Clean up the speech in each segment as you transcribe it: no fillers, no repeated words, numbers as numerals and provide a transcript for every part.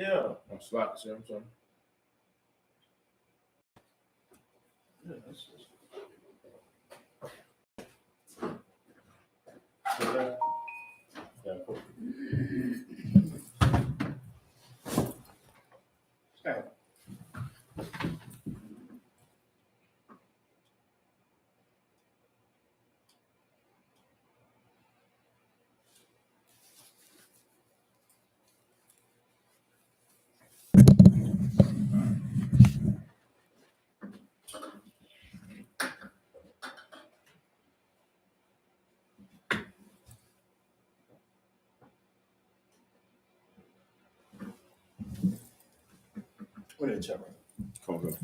Yeah. On slot, see what I'm saying? Yeah, that's just... Yeah, cool. Okay. What did it check? Come on,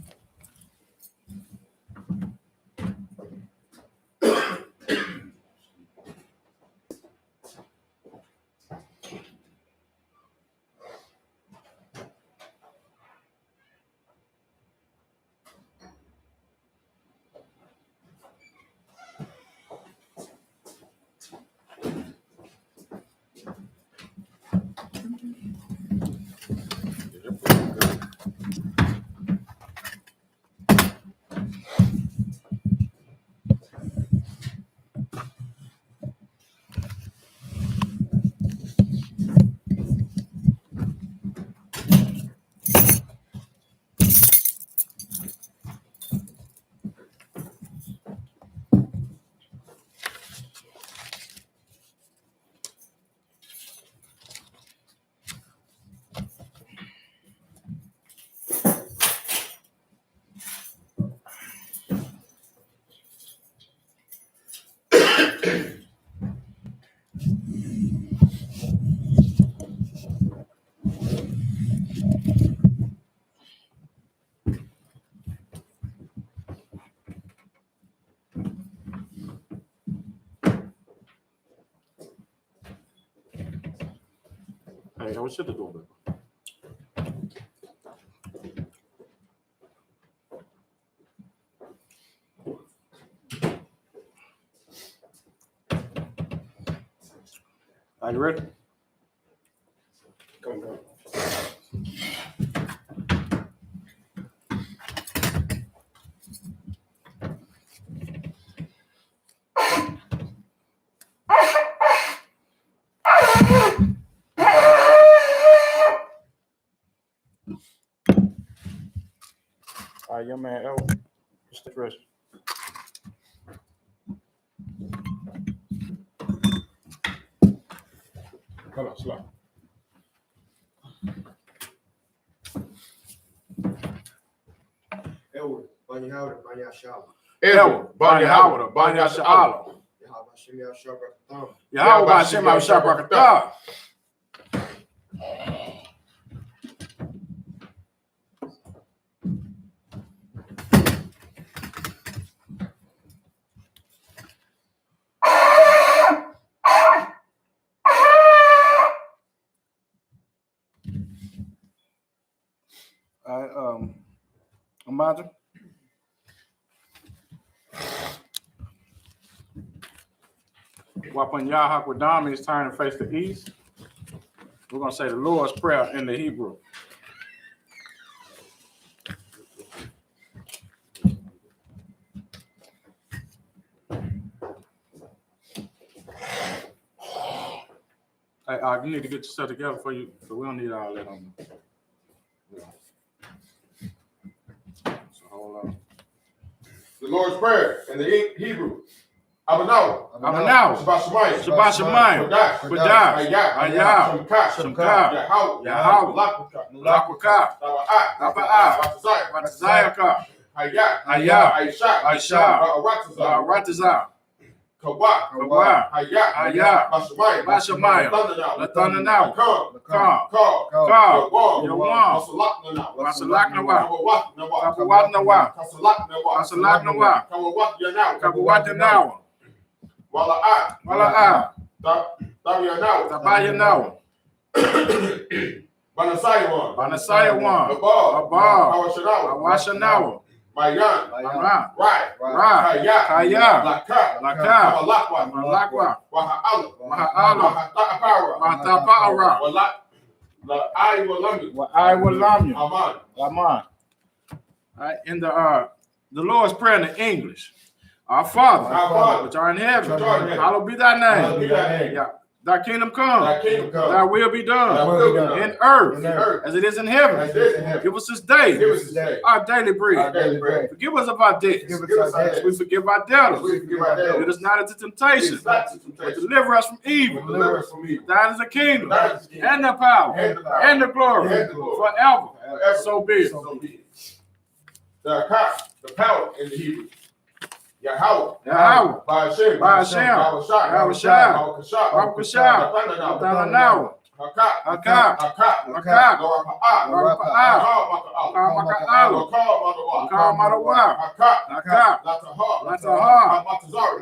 Hey, what should I do? Are you ready? go. All right, young man, just the rest. Hold on, slot. Edward, Banya Howard, Banya Shala. Edward, Banya Howard, Banya Sha'ala. Yahweh Shem Yahshua Barakatam. Yahweh Hashem Yahshua Barakatah. Imagine. When Yahweh is turning to face the east, we're going to say the Lord's Prayer in the Hebrew. Hey, you need to get yourself together for you, so we don't need all that on you. So hold on. The Lord's Prayer in the Hebrew. Abanaw. Shabbat Shemayim. Badash. Ayah. Shamka. Yahweh. Lakwaka. Ratazayaka. Ayah. Aisha. Ratazah. Kawa. Ayah. Bashamayim. Latana. Ka. Yawam. Masalaknawa. Kapawatnawa. Masalaknawa. Kapawatnawa. Wala'a. Tabayanawa. Banasayawan. Abal. Awashanawa. Mayan. Ra. Kaya. Laka. Malakwa. Maha'ala. Mahatapa'ara. La I will love you. Well, I will love you. Aman. Amen. All right, in the Lord's Prayer in the English. Our Father, which art in heaven, hallowed be thy name. Yeah. Thy kingdom come. Thy will be done. In earth as it is in heaven. Give us this day our daily bread. Forgive us of our debts. We forgive our debtors. Lead us not into temptation, but deliver us from evil. Thine is the kingdom and the power and the glory forever. So be it. The power in the Hebrew. Yahweh. By Hashem. Yahushua. Barakashah. Nathanawa. Hakak. Makawa. Hakak. Latahar.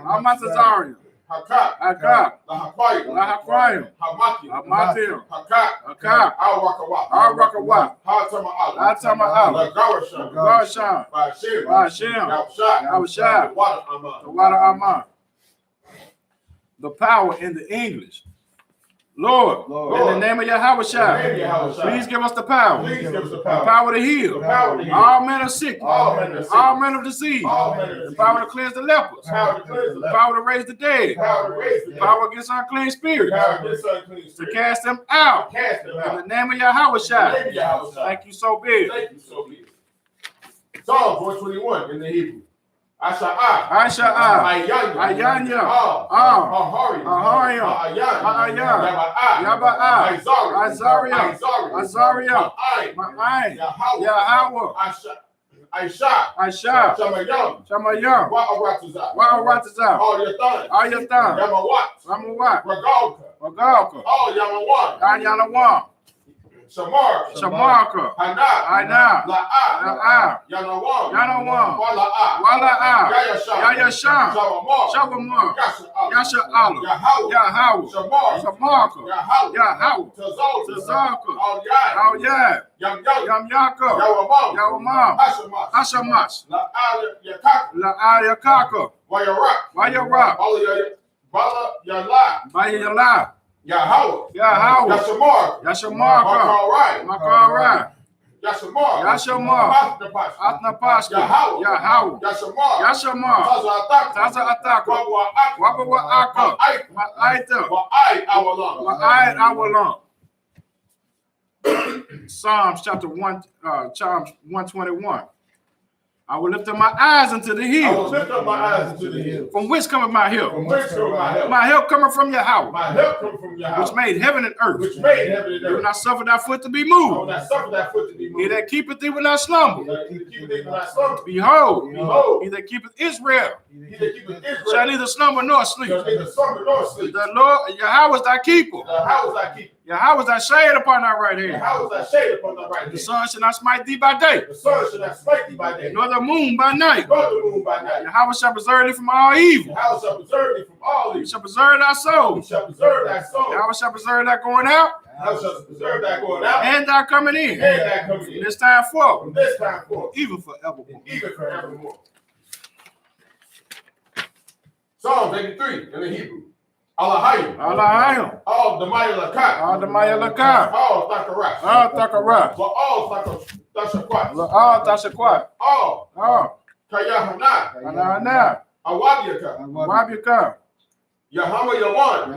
Amatazarian. Hakak. Lahakwayim. Hamathil. Hakak. Al-Rakawa. Atama. Garshan. Hashem. Yahushua. The water Aman. The power in the English. Lord, in the name of Yahushua, please give us the power. The power to heal. All men of sickness. All men of disease. The power to cleanse the lepers. The power to raise the dead. The power against unclean spirits. To cast them out. In the name of Yahushua. Thank you so big. Psalm 121 in the Hebrew. Asha'a. Ayanya. Ahariya. Yaba'a. Azaria. Ma'ayin. Yahweh. Aisha. Shamayam. Wa'aratazah. All your thumbs. Ramawat. Ragalka. Yanawan. Shamarka. Hana. La'a. Yanawan. Wala'a. Yayasham. Shabamar. Yasha'ala. Yahweh. Shamarka. Yahweh. Tazarka. Al-Yad. Yamyaka. Yawamam. Hashamash. La'ayakaka. Wayarak. Bayala. Yahweh. Yashamarka. Makarai. Yashamar. Atnapashka. Yahweh. Yashamar. Taza Ataka. Wabawa Aka. Ma'aita. Ma'ai Awalam. Psalms chapter 1, Psalms 121. I will lift up my eyes into the hills. From which cometh my help? My help cometh from Yahweh. Which made heaven and earth. He will not suffer thy foot to be moved. He that keepeth thee will not slumber. Behold, he that keepeth Israel shall neither slumber nor sleep. The Lord Yahweh is thy keeper. Yahweh is thy shade upon thy right hand. The sun shall not smite thee by day. Nor the moon by night. Yahweh shall preserve thee from all evil. He shall preserve thy soul. Yahweh shall preserve thy going out. And thy coming in. From this time forth. Even forevermore. Psalm 83 in the Hebrew. Allahayim. All the Maya Lakah. All Thakarat. All Tashakwat. All Kayahana. Awabiyaka. Yahama Yawan.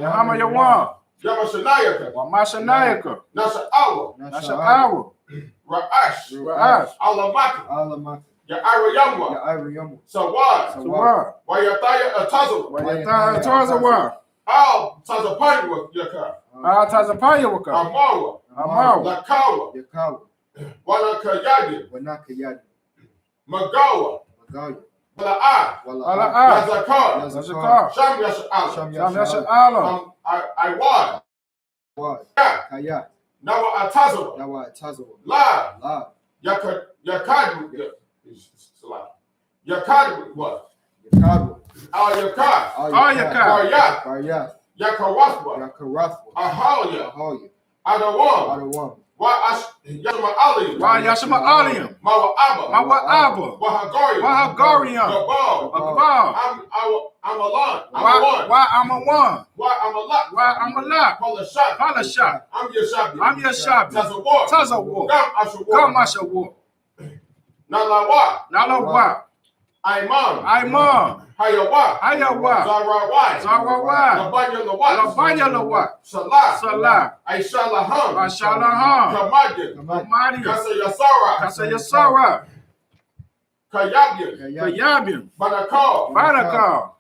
Yamashanayaka. Nasha'awa. Ra'ash. Alamaki. Ya'ira Sawad. Wayataya Atazawa. Al Tazapanya. Amawa. Lakawa. Wanakayadi. Magawa. Wala'a. Zakar. Sham Yasha'ala. Iwad. Kaya. Nawa Atazawa. La. Yakadu. Yakadu what? Yakawaswa. Ahalia. Adawam. Yashma Aliyam. Wa Yashma Aliyam. Mawa Abba. Mawa Abba. Wahagariam. Wahagariam. Gabal. Gabal. I'm a one. Why I'm a one. Why I'm a lot. Why I'm a lot. Palashat. I'm your Shabbat. I'm your Shabbat. Tazawar. Tazawar. Come Ashawar. Nalawa. Nalawa. Aiman. Aiman. Hayawa. Hayawa. Zarawai. Zarawai. Labanya Lawat. Labanya Lawat. Salah. Salah. Aishalaham. Ashalaham. Kamadyan. Kamadyan. Kasa Yasara. Kasa Yasara. Kayabyan. Kayabyan. Banakal. Banakal.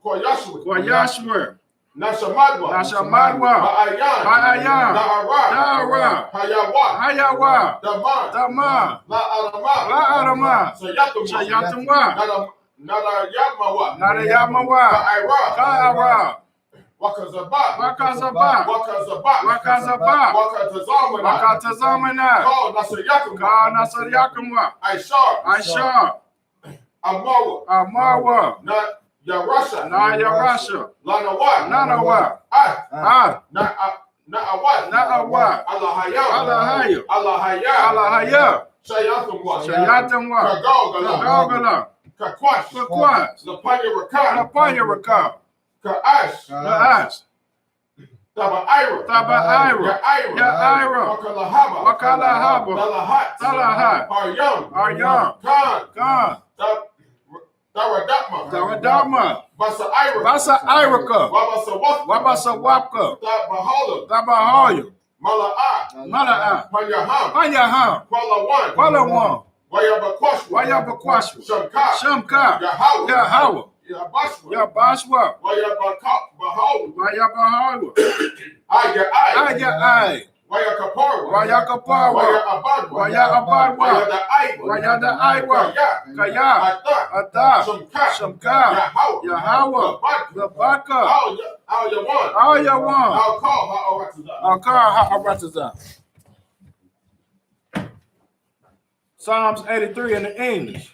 Kwayashwa. Kwayashwa. Nashamadwa. Nashamadwa. Ba'ayan. Ba'ayan. Da'ara. Da'ara. Hayawa. Hayawa. Daman. Daman. La'arama. La'arama. Sayatumwa. Shayatumwa. Nadayamawa. Nadayamawa. Ka'ira. Ka'ira. Wakazaba. Wakazaba. Wakazaba. Wakazaba. Wakatazamana. Wakatazamana. Call Nasayatumwa. Ka Nasaryakumwa. Aishar. Aisha. Amawa. Amawa. Na Yarasha. Na Yarasha. Lanawa. Nanawa. Ah. Na'awat. Na'awat. Allahaya. Allahaya. Allahaya. Allahaya. Shayatumwa. Shayatumwa. Kagogala. Kagogala. Kakwash. Kakwash. Lapanya Rakah. Lapanya Rakah. Ka'ash. Ka'ash. Tabaira. Tabaira. Ya'ira. Wakalahaba. Wakalahaba. Dalahat. Dalahat. Aryam. Aryam. Khan. Khan. Daradama. Daradama. Basa Ira. Basa Iraka. Wabasa Wapka. Wabasa Wapka. Tabahala. Tabahoya. Mala'a. Mala'a. Panyaham. Panyaham. Kwalawan. Kwalawan. Wayabakwashwa. Wayabakwashwa. Shamka. Shamka. Yahawa. Yahawa. Yabashwa. Yabashwa. Wayabahawa. Wayabahawa. Aya'ai. Aya'ai. Wayakaparwa. Wayakaparwa. Wayabadwa. Wayabadwa. Wayada'aiwa. Wayada'aiwa. Kaya. Ata. Shamka. Shamka. Yahawa. Zabaka. Al-Yawan. Al-Yawan. Al-Kal. Ha'aratazah. Al-Kal. Ha'aratazah. Psalms 83 in the English.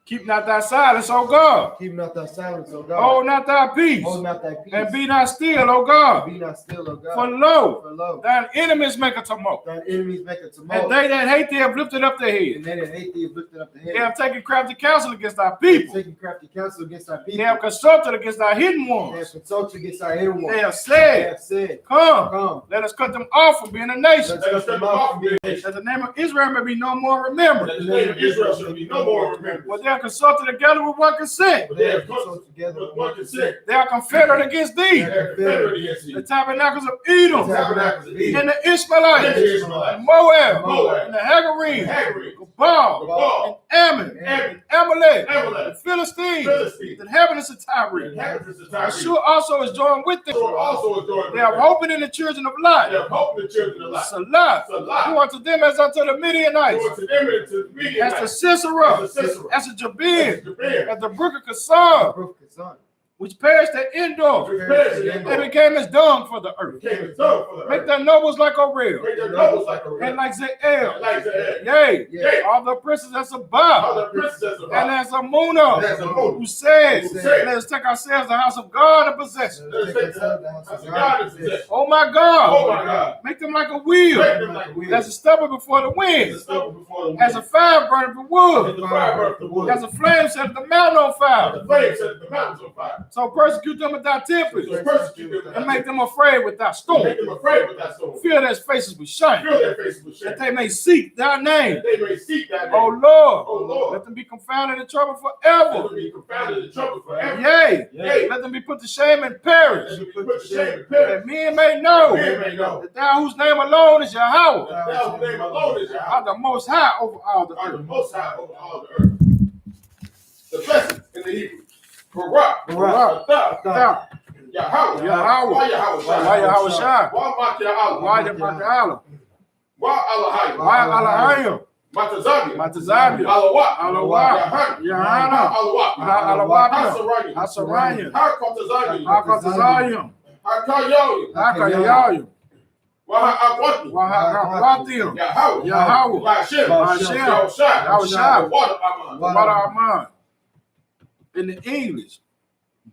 Keep not thy silence, O God. Keep not thy silence, O God. Hold not thy peace. Hold not thy peace. And be not still, O God. Be not still, O God. For lo, For lo, thine enemies make a tumult. thine enemies make a tumult. And they that hate thee have lifted up their And head. they that hate thee have lifted up the head. They have taken crafty counsel against thy They have people. taken crafty counsel against thy people. They have consulted against thy hidden They have ones. consulted against our hidden ones. They have They said, have said, Come, Come, let us cut them off from being a nation. let's cut them off from being a nation. That the name of Israel may be no more remembered. That the name of Israel shall be no more remembered. For they are consulted together with one consent. But they have consulted together with one consent. They are confederate against thee. They are confederate against The thee. tabernacles of Edom, The tabernacles of Edom. and the Ishmaelites, And the Ishmaelites. and Moab, Moab. and the Hagarene, Hagrid. Baal, Baal. and Ammon, Ammon. and Amalek, Amalek. the Philistines, Philistines. the inhabitants of Tyre. Inhabitants of Tyre. Ashur also is joined with them. Ashur also is joined with They have them. hope in the children of They Lot. have hope in the children of life. Salah, Salah. who unto them as unto the Midianites, Go to them and to the media. as the Sisera, As the Sisera. as the Jabin, Japan. as the brook of Kasar, Brook is on. which perished at Endor. They became as dung for the earth. Came as dung for the Make earth. their nobles like Orel, Make their nobles like a and ram. like Zeel. Like the Yea, Yea. all the princes as a All Ba, the princes of and God. as a Muna, As a moon. who said, Who said, let us take ourselves the house of God and possess it. Let us take the house of God and possess. Oh my God, Oh my God. make them like a wheel, Make them like a wheel. as a stubble before the As a wind, stubble before the wind. as a fire burning for wood, As the fire burns the wood. as a flame set the mountain on As fire. the flames set the mountains on fire. So persecute them with thy tempest, So persecute them and make them afraid with thy Make storm. them afraid with that storm. Fill their faces with shame, Fill their faces with shame. that they may seek thy name. That they may seek thy name. O Lord, O Lord. let them be confounded in trouble Let forever. them be confounded in trouble forever. Yea, Yea. let them be put to shame and perish. Let them be put to shame and perish. That men may know Men may know that thou whose name alone is Yahweh, that thou whose name alone is art Yahweh, the most high over all the are the earth. most high over all the earth. The blessings in the Hebrew. Barak. Barak. Atah. Thou, Yahweh. Yahweh. Why Yahweh Shai? why Yahweh Shai? Why Makia Allah? Why Yahweh Why Allahai? Why Alahayim? Matazabia. Matazabia. Alawat. Alawat. Yahana. Alawat. Alawat. Hasarayim. Hasarayim. Hakotazayim. Hakatazayim. Hakayoyim. Hakayayim. Wahakwati. Wahakwatim. Yahweh. Yahweh. Hashem. Hashem. Yahushai. Yahushai. Water Aman. What am I? In the English,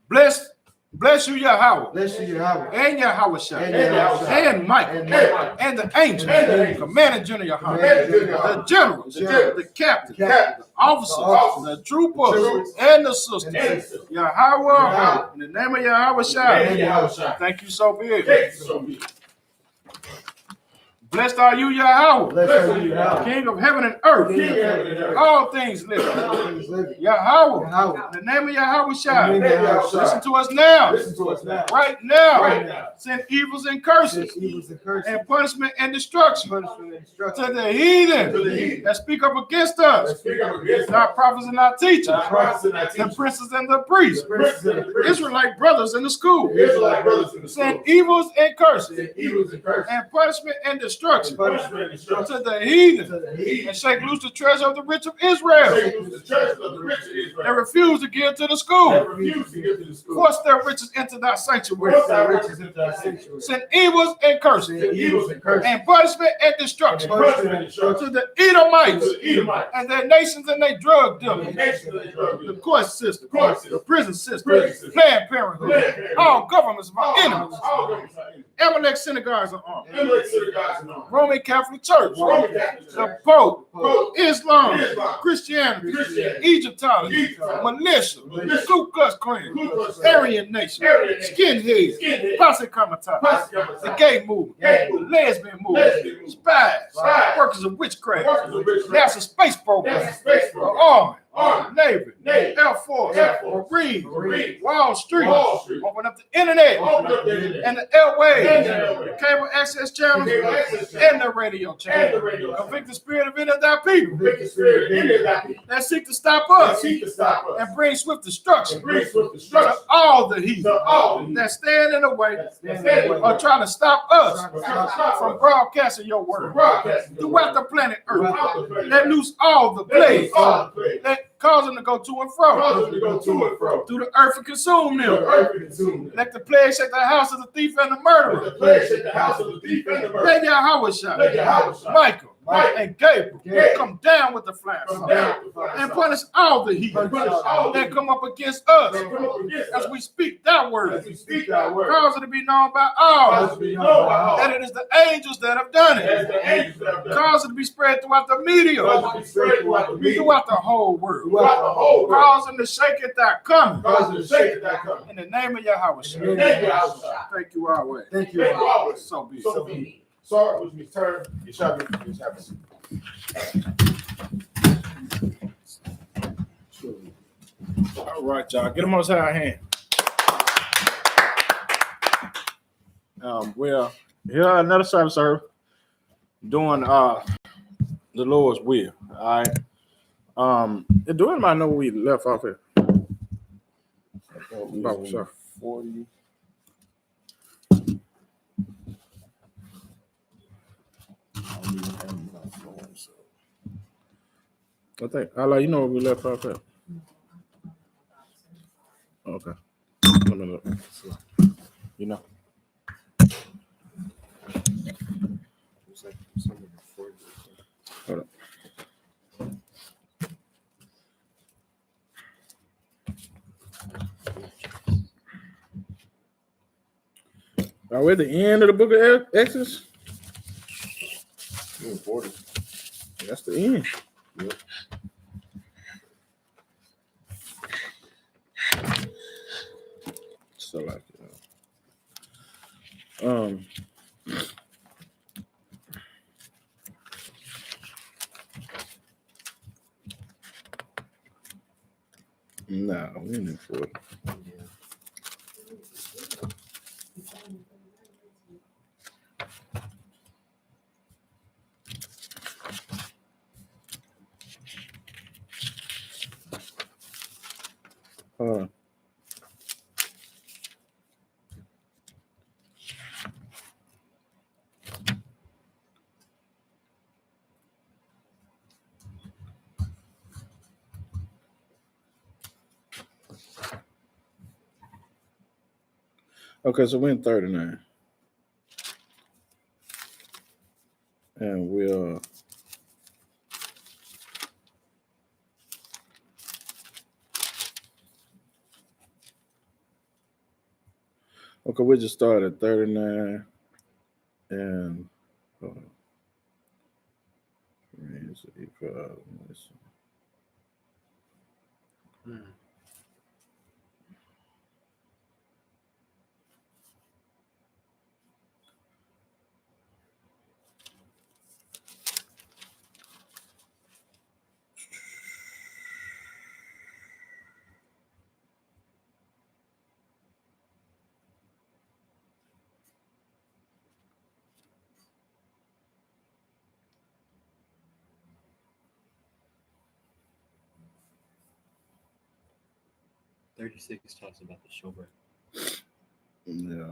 blessed Bless you, Yahweh. Bless you, Yahweh. And Yahweh Shai. And Yahweh. And Michael. And Michael. And the angels. And the angels. Commanding general Yahweh. The generals. The generals. The captains. Captains. The officers. The troopers. And the sisters. Yahweh. In the name of Yahweh Shai. Thank you so big. Blessed are you, Yahweh. Blessed are you, Yahweh. King of heaven and earth. King of heaven and earth. All things living. Yahweh. Yahweh. In the name of Yahweh Shai. In the name of Yahweh Shai. Listen to us now. Listen to us now. Right now. Right now. Send evils and curses. Send evils and curses. And punishment and destruction. Punishment and destruction. To the heathen. That speak up against us. Not prophets and not teachers. The princes and the priests. Israelite brothers in the school. Send evils and curses. And punishment and destruction. To the heathen. And shake loose the treasure of the rich of Israel. And refuse to give to the school. Force their riches into thy sanctuary. Send evils and curses. And punishment and destruction. To the Edomites. And their nations and their drug dealers. The court system. The prison system. Planned Parenthood. All governments of our enemies. Amalek synagogues are armed. Roman Catholic Church. The Pope. Islam. Christianity. Egyptology. Militia. Ku Klux Klan. Aryan Nation. Skinheads. Posse Comitatus. The gay movement. The lesbian movement. Spies. Workers of witchcraft. NASA space program. The Army. Navy. Air Force. Marine. Wall Street. Open up the internet. And the airwaves. The cable access channel. And the radio channel. Convict the spirit of any of thy people that seek to stop us and bring swift destruction to all the heathen that stand in the way or trying to stop us from broadcasting your word throughout the planet Earth. Let loose all the plagues that cause them to go to and fro through the earth and consume them. Let the plague shake the house of the thief and the murderer. Let Yahweh Shai, Michael, and Gabriel come down with the flames and punish all the heathen that come up against us as we speak that word. Cause it to be known by all that it is the angels that have done it. Cause it to be spread throughout the media, throughout the whole world. Cause them to shake it that coming. In the name of Yahweh. Thank you, Yahweh. Thank you, Yahweh. So be it. Sorry, it was his turn. You shall be. All right, y'all. Get them on our hand. Well, here another Sabbath service doing the Lord's will. All right. Do anybody know where we left off here? About sure. 40. I think Allah, you know where we left off here. Okay. Let me look. You know. Hold up. Are we at the end of the book of Exodus? 40. That's the end. Yep. So like no, we didn't for it. Okay, so we're in 39. And we'll Okay, we just started at 39 and hold on. Raise equal, let's see. $36 talks about the showbread. Yeah.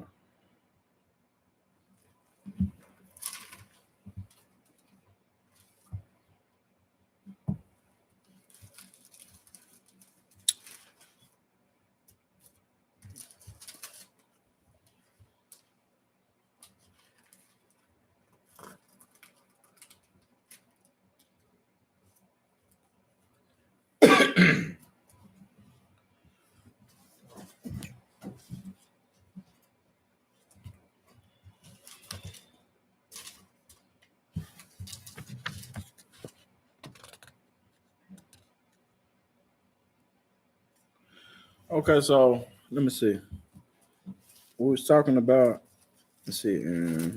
Okay, so let me see. We was talking about. Let's see. Let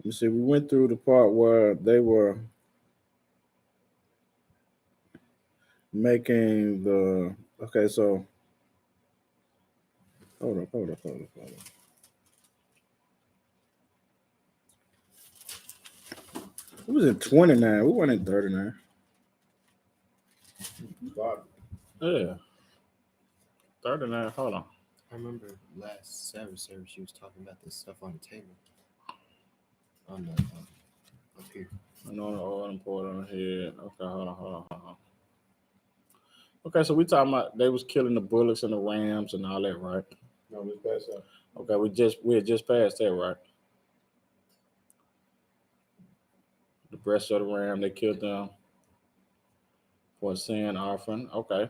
me see. We went through the part where they were making the. Okay, so hold up. It was in 29. We weren't in 39. Yeah. 39. Hold on. I remember last Sabbath service, she was talking about this stuff on the table. On the up here. I know the oil and pour it on the head. Okay, hold on. Okay, so we talking about they was killing the bullocks and the rams and all that, right? No, we passed that. Okay, we had just passed that, right? The breast of the ram, they killed them for a sin offering. Okay.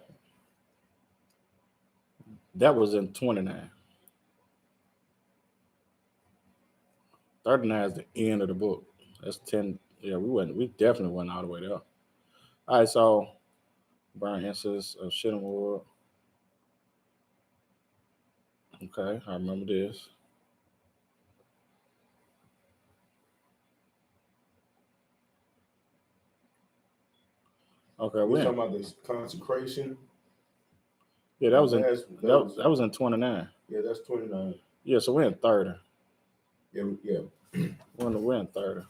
That was in 29. 39 is the end of the book. That's 10. Yeah, we definitely went all the way there. All right, so burn incense of shittim wood. Okay, I remember this. Okay, We're talking about this consecration. Yeah, that was in That that was in 29. Yeah, that's 29. Yeah, so we're in 30. Yeah. We're in 30. All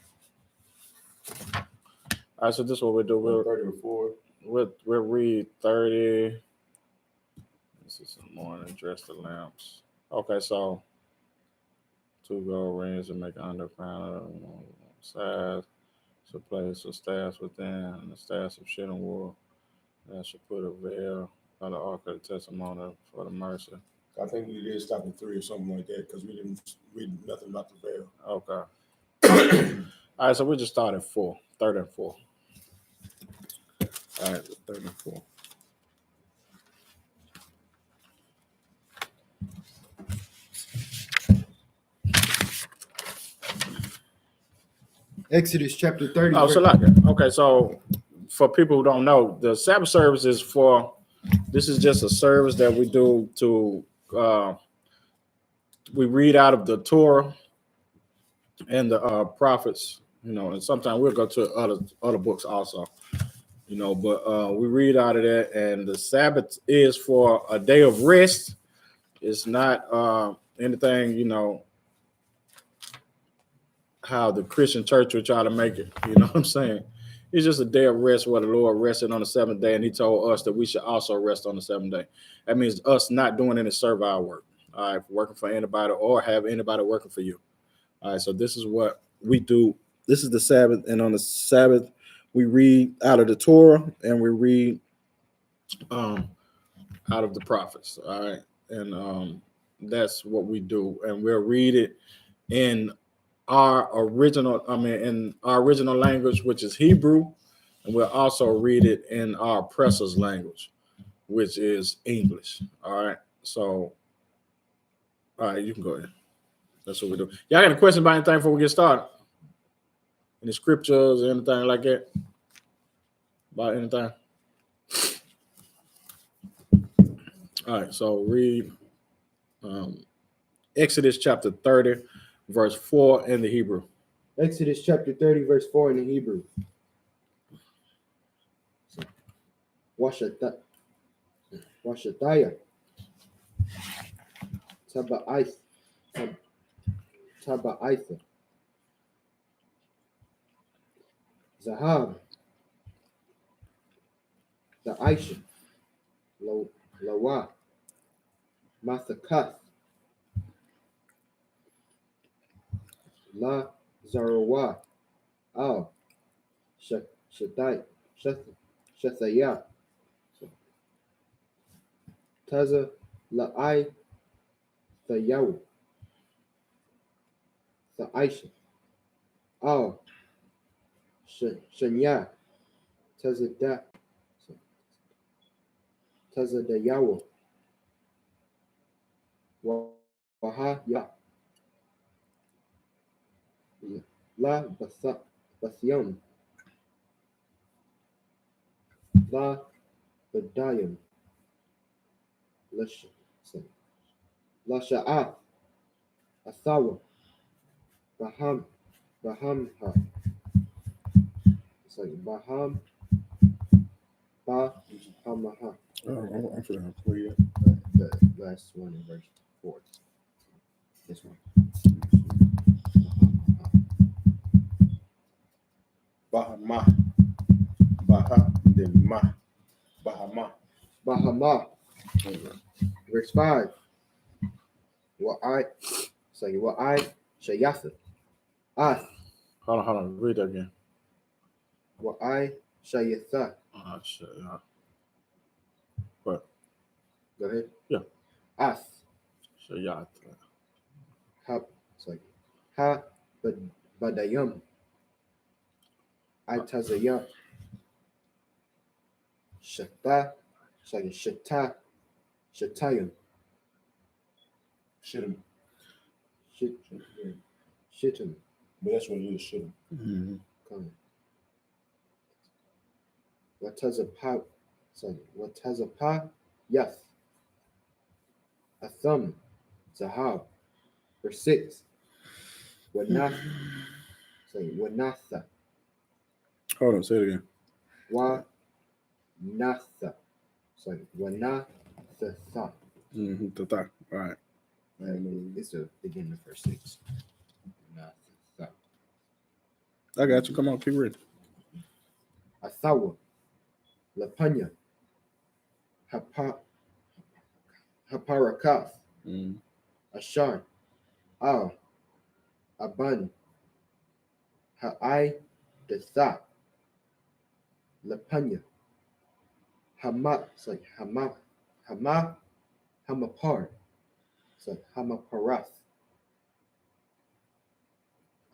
right, so this is what we'll do. 30 or 4. We'll read 30. This is some morning, address the lamps. Okay, so 2 gold rings and make an underpound size. So place the staffs within and the staffs of shittim wood. That should put a veil on the ark of the testimony for the mercy. I think we did stop at 3 or something like that because we didn't read nothing about the veil. Okay. All right, so we just started 4, 30 and 4. All right, 30 and 4. Exodus chapter 30. Oh, so okay, so for people who don't know, the Sabbath service is this is just a service that we do to we read out of the Torah and the prophets, and sometimes we'll go to other books also, but we read out of that, and the Sabbath is for a day of rest. It's not anything, how the Christian church would try to make it, you know what I'm saying? It's just a day of rest where the Lord rested on the 7th day, and he told us that we should also rest on the 7th day. That means us not doing any servile work, all right, working for anybody or have anybody working for you. All right, so this is what we do. This is the Sabbath, and on the Sabbath, we read out of the Torah and we read out of the prophets, all right? And that's what we do, and we'll read it in our original language, which is Hebrew, and we'll also read it in our oppressor's language, which is English. All right. So, all right, you can go ahead. That's what we do. Y'all got a question about anything before we get started? Any scriptures or anything like that? About anything? All right, so read Exodus chapter 30, verse 4 in the Hebrew. Exodus chapter 30, verse 4 in the Hebrew. Washataya. Taba'itha. Zahab. The Aisha. Lawa. Mathakath. La Zarawa. Al. Shathaya. Taza La'ai Thayaw. The Aisha. Al. Shanya. Taza Dayawa. Waha Ya. La Bathyam. La Badayam. La Sha'ath. Athawa. Bahamha. It's like Bahamaha. I'm feeling clear. The last one in verse 4. This one. Bahama. Baha. Then Ma. Bahama. Bahama. Verse 5. Wa'ai Shayatha. Ath. Hold on. Read that again. Wa'ai Shayatha. Shit. What? Go ahead. Yeah. Ath. Shayat. It's like Ha Badayam. Itazayam. Shata. It's like Shatayam. Shittim. Shittim. But that's what it is, shittim. Mm-hmm. Watazapa Yath. A thumb. Zahab. Verse 6. Wanatha. Hold on, say it again. Wanatha. Wanatha. Mm-hmm. All right. It's the beginning of verse 6. Wanatha. I got you. Come on, keep reading. Athawa. Lapanya. Haparakath. Mm-hmm. Ashar. Al. Aban. Ha'ai Detha. Lapanya. Hama. It's like Hamapar. It's like Hamaparath.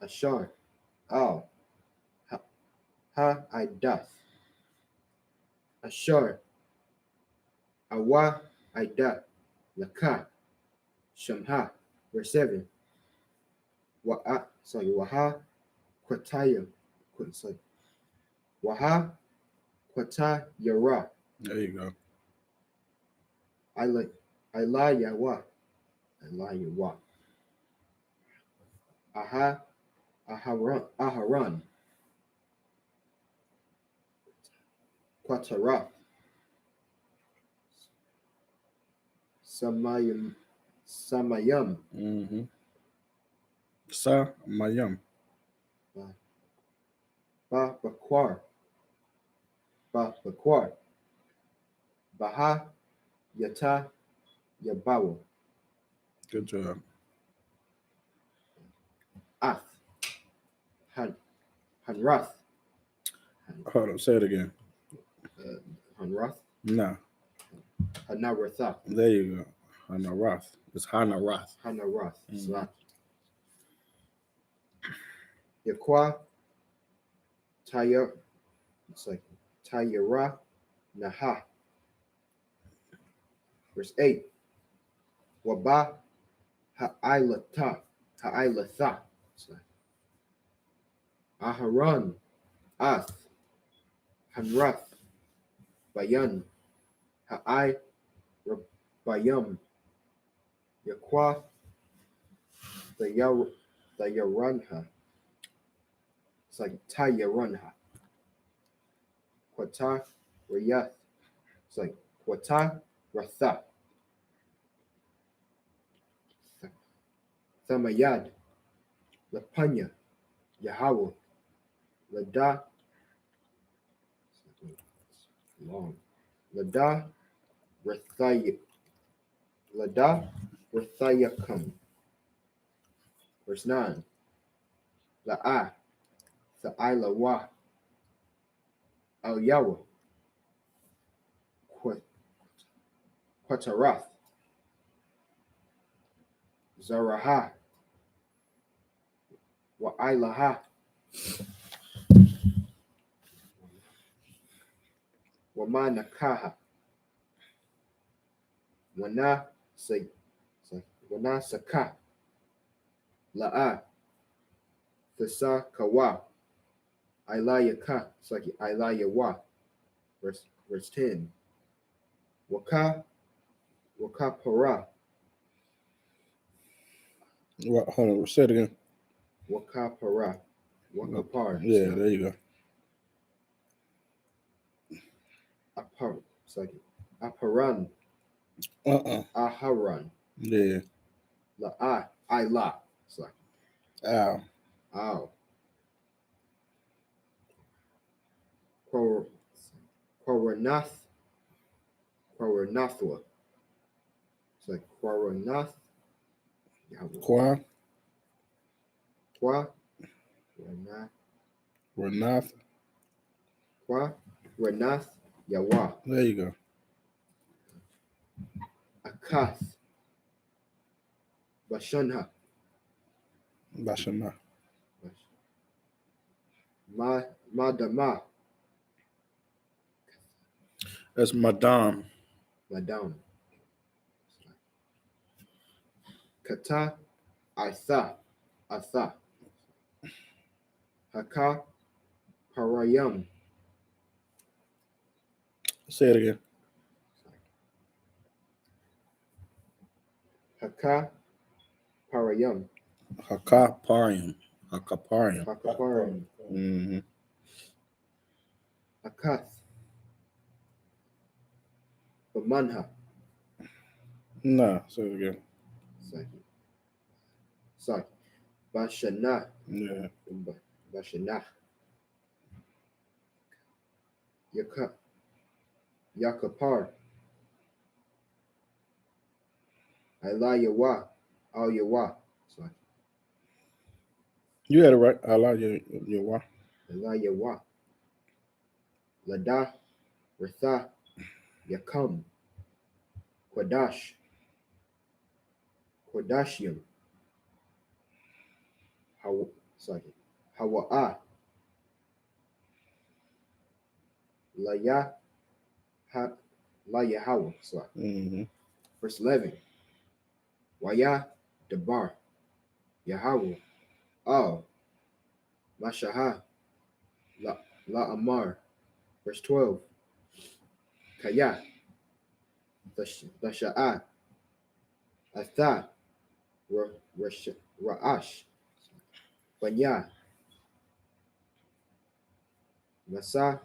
Ashar. Al. Ha'aidath. Ashar. Awa Aida. Laka. Shamha. Verse 7. Waha Quataya. Waha Quatayara. There you go. Ilayawa. Aharon. Quatara. Samayam. Mm-hmm. Mayam. Bakwar. Baha Yata Yabawa. Good job. Ath. Hanrath. Hold on, say it again. Hanrath. No. Hanaratha. There you go. Hanarath. It's Hanarath. Hanarath. Mm-hmm. Yakwa Taya. It's like Tayara Naha. Verse 8. Waba Ha'ilata. Ha'ilatha. Aharon. Ath. Hanrath. Bayan. Ha'i Bayam. Yakwa. The Yaranha. It's like Tayaranha. Quata Rayath. It's like Quata Ratha. Thamayad. Lapanya. Yahweh. Lada. Long. Lada Rathaya. Lada Rathayakam. Verse 9. La'a. Tha'ila Al Yahweh. Quatarath. Zaraha. Wa'ilaha. Wamanakaha. Wana Saka. La'a. Thasa Kawa. Ilayaka. It's like Ilayawa. Verse 10. Waka Para. What? Hold on. Say it again. Waka Para. Waka Par. Yeah, there you go. Apar. It's like Aparan. Aharan. Yeah. La'a. Ila. It's like Ow. Ow. Quaranath. Quaranathwa. It's like Quaranath. Qua. Qua. Renath. Qua. Renath. Yawa. There you go. Akath. Bashanha. Bashana. Madama. That's Madame. Madam. Kata. Atha. Haka. Parayam. Say it again. Haka. Parayam. Hakaparium. Hakaparium. Hakaparam. Mm-hmm. Akath. Bamanha. Nah, say it again. Sorry. Bashana. Yeah. Bashana. Yakapar. Ilayawa. Al Yawa. Sorry. You had it right. I like your why. Ilayawa. Lada. Ratha. Yakam. Quadash. Quadashium. Hawa'a. Layahawa. Sorry. Mm-hmm. Verse 11. Waya Debar. Yahweh. Oh. Mashaha. La Amar. Verse 12. Kaya. Dasha'a. Atha. Ra'ash. Banya. Masa.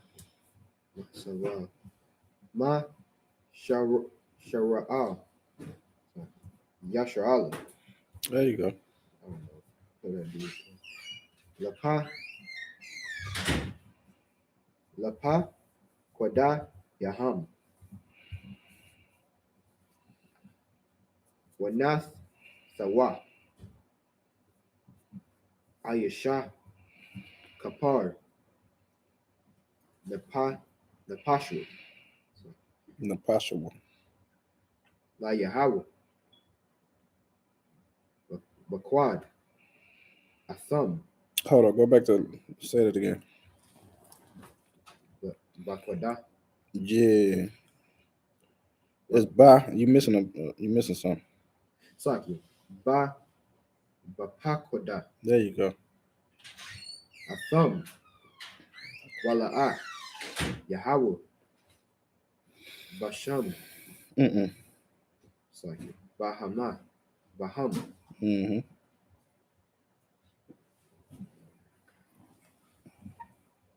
Ma. Shara'al. Yasharala. There you go. I don't know what that is. Lapa. Quada. Yaham. Wanath. Thawa. Ayesha. Kapar. Napashu. Impossible. La Yahweh. Baquad. Athum. Hold on. Go back to say it again. Baquada. Yeah. It's by. You missing something. Saki. Bapakoda. There you go. Atham. Wala'a. Yahweh. Basham. Saki. Bahama. Baham. Mm-hmm.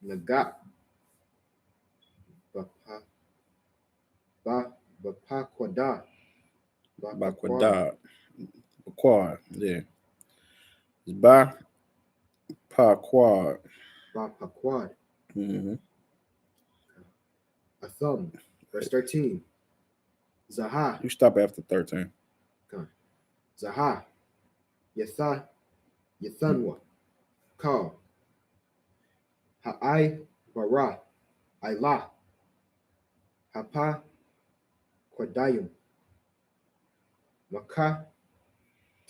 Nagat. Bapakwada. Baquadad. Quad. Yeah. It's by Quad. Bapakwad. Mm-hmm. Atham. Verse 13. Zaha. You stop after 13. Zaha. Yathanwa. Ka. Ha'ai bara. Ailah. Hapa Kwadayum. Maka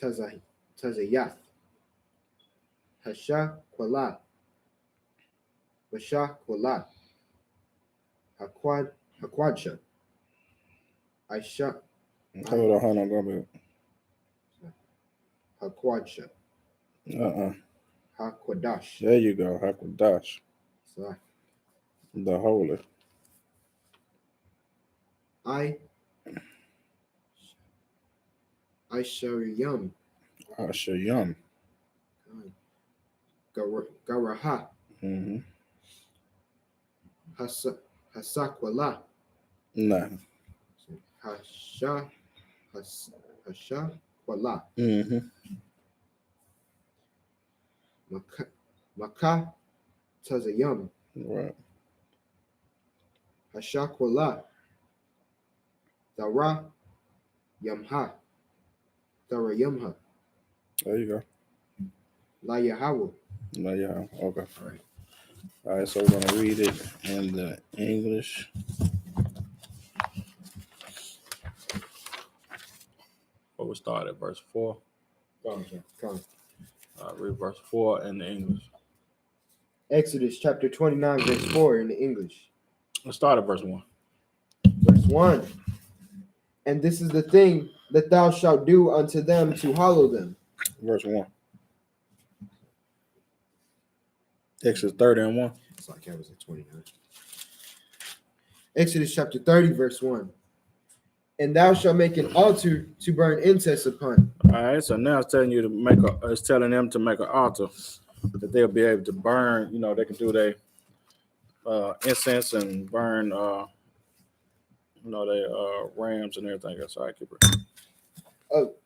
Tazayath. Hasha Kwala. Basha Kwala. Hakwadsha. Aisha Hold on, go back. Hakwadsha. Hakwadash. There you go. Hakwadash. So The holy. Aishariyam. Ashayam. Garaha. Mm-hmm. Hasakwala. Nah. Hasha Kwala. Mm-hmm. Maka Tazayam. Right. Hasha Kwala. Dara Yamha. Dara Yamha. There you go. La Yahweh. No, yeah. Okay. All right. All right. So we're gonna read it in the English. We'll start at verse 4. Come. Read verse 4 in the English. Exodus chapter 29, verse 4 in the English. Let's start at verse 1. Verse 1. And this is the thing that thou shalt do unto them to hallow them. Verse 1. Exodus 30 and 1. It's like I was at 29. Exodus chapter 30, verse 1. And thou shalt make an altar to burn incense upon. All right. So now it's telling you to make it's telling them to make an altar that they'll be able to burn. You know, they can do their incense and burn. Their rams and everything else. All right, keep it.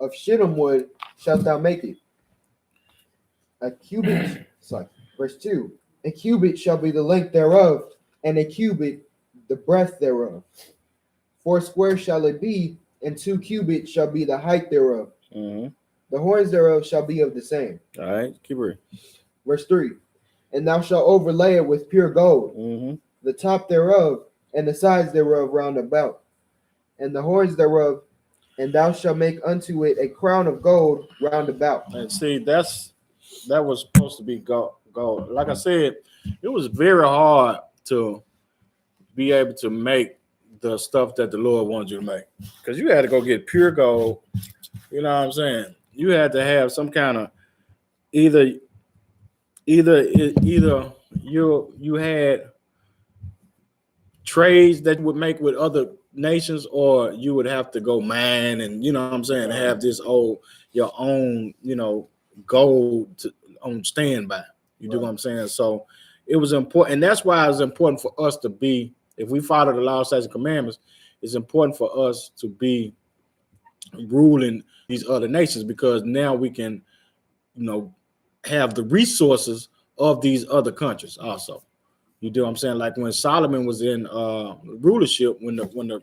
Of shittim wood shalt thou make it. A cubit. Verse 2. A cubit shall be the length thereof, and a cubit the breadth thereof. 4 square shall it be, and 2 cubits shall be the height thereof. Mm-hmm. The horns thereof shall be of the same. All right, keep reading. Verse 3. And thou shalt overlay it with pure gold, Mm-hmm. the top thereof, and the sides thereof round about, and the horns thereof, and thou shalt make unto it a crown of gold round about. And see, that was supposed to be gold. Like I said, it was very hard to be able to make the stuff that the Lord wanted you to make, because you had to go get pure gold. You know what I'm saying? You had to have some kind of either you had trades that would make with other nations, or you would have to go mine and, you know what I'm saying, have this your own, gold on standby. You do what I'm saying? So it was important, and that's why it was important for us to be, if we follow the law, statutes, and commandments, it's important for us to be ruling these other nations, because now we can, have the resources of these other countries also. You do what I'm saying? Like when Solomon was in rulership, when the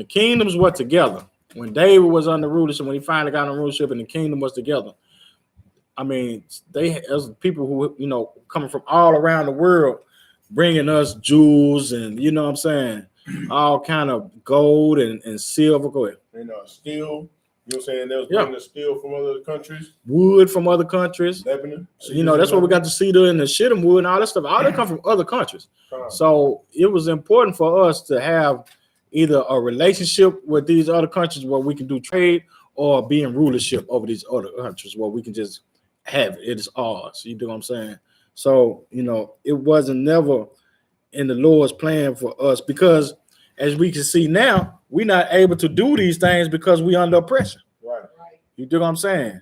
kingdoms were together, when David was under rulership, when he finally got on rulership and the kingdom was together, I mean, as people who, coming from all around the world, bringing us jewels and, you know what I'm saying, all kind of gold and silver. Go ahead. Steel. You know what I'm saying? They was bringing the steel from other countries. Wood from other countries. Lebanon. That's where we got the cedar and the shittim wood and all that stuff. All that come from other countries. So it was important for us to have either a relationship with these other countries where we can do trade, or be in rulership over these other countries where we can just have it. It is ours. You do what I'm saying? So, it wasn't never in the Lord's plan for us, because as we can see now, we're not able to do these things because we're under oppression. Right. You do what I'm saying?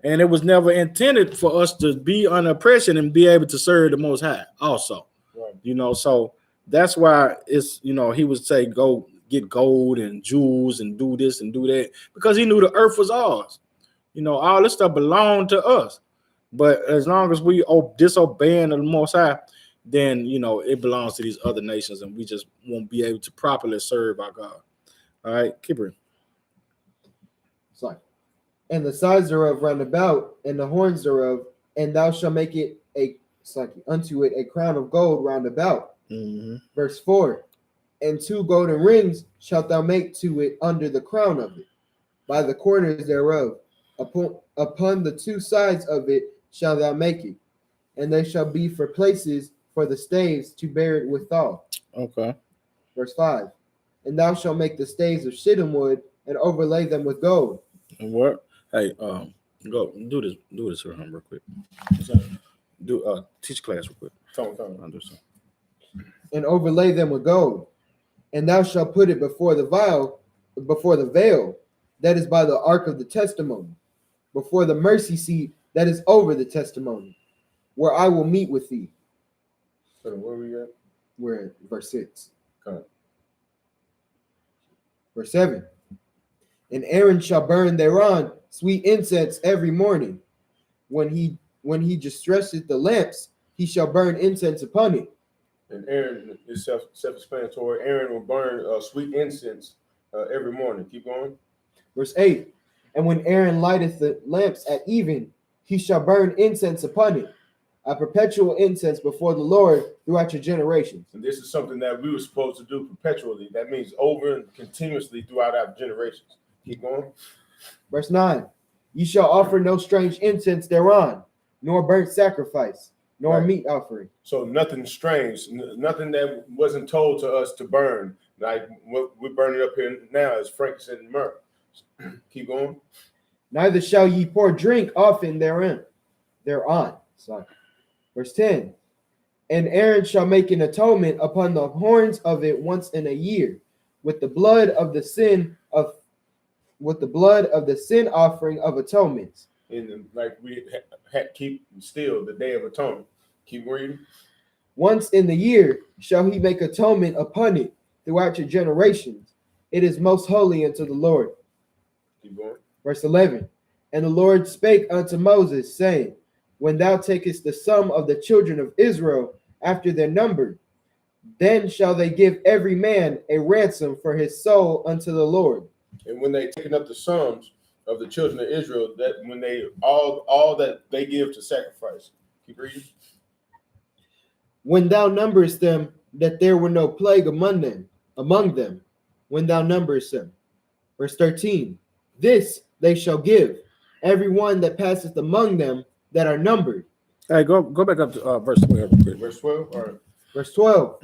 And it was never intended for us to be under oppression and be able to serve the Most High also. Right. So that's why it's, he would say, go get gold and jewels and do this and do that, because he knew the earth was ours. All this stuff belonged to us. But as long as we disobeying the Most High, then, it belongs to these other nations, and we just won't be able to properly serve our God. All right, keep it. Sorry. And the sides thereof round about, and the horns thereof, and thou shalt make it unto it a crown of gold round about. Mm-hmm. Verse 4. And 2 golden rings shalt thou make to it under the crown of it, by the corners thereof. Upon the 2 sides of it shalt thou make it, and they shall be for places for the staves to bear it withal. Okay. Verse 5. And thou shalt make the staves of shittim wood, and overlay them with gold. And what? Hey, go do this for him real quick. Teach class real quick. Tell me. And overlay them with gold. And thou shalt put it before the veil that is by the ark of the testimony, before the mercy seat that is over the testimony, where I will meet with thee. So where we at? We're at verse 6. Okay. Verse 7. And Aaron shall burn thereon sweet incense every morning. When he distresseth the lamps, he shall burn incense upon it. And Aaron is self-explanatory. Aaron will burn sweet incense every morning. Keep going. Verse 8. And when Aaron lighteth the lamps at even, he shall burn incense upon it, a perpetual incense before the Lord throughout your generations. And this is something that we were supposed to do perpetually. That means over and continuously throughout our generations. Keep going. Verse 9. Ye shall offer no strange incense thereon, nor burnt sacrifice, nor meat offering. So nothing strange, nothing that wasn't told to us to burn. Like what we're burning up here now is frankincense and myrrh. Keep going. Neither shall ye pour drink often thereon. Sorry. Verse 10. And Aaron shall make an atonement upon the horns of it once in a year, with the blood of the sin offering of atonements. And like we keep still the Day of Atonement. Keep reading. Once in the year shall he make atonement upon it throughout your generations. It is most holy unto the Lord. Keep going. Verse 11. And the Lord spake unto Moses, saying, when thou takest the sum of the children of Israel after their number, then shall they give every man a ransom for his soul unto the Lord. And when they taken up the sums of the children of Israel, that when they all that they give to sacrifice. Keep reading. When thou numberest them, that there were no plague among them, when thou numberest them. Verse 13. This they shall give, every one that passeth among them that are numbered. Hey, go back up to verse 12. Verse 12. All right. Verse 12.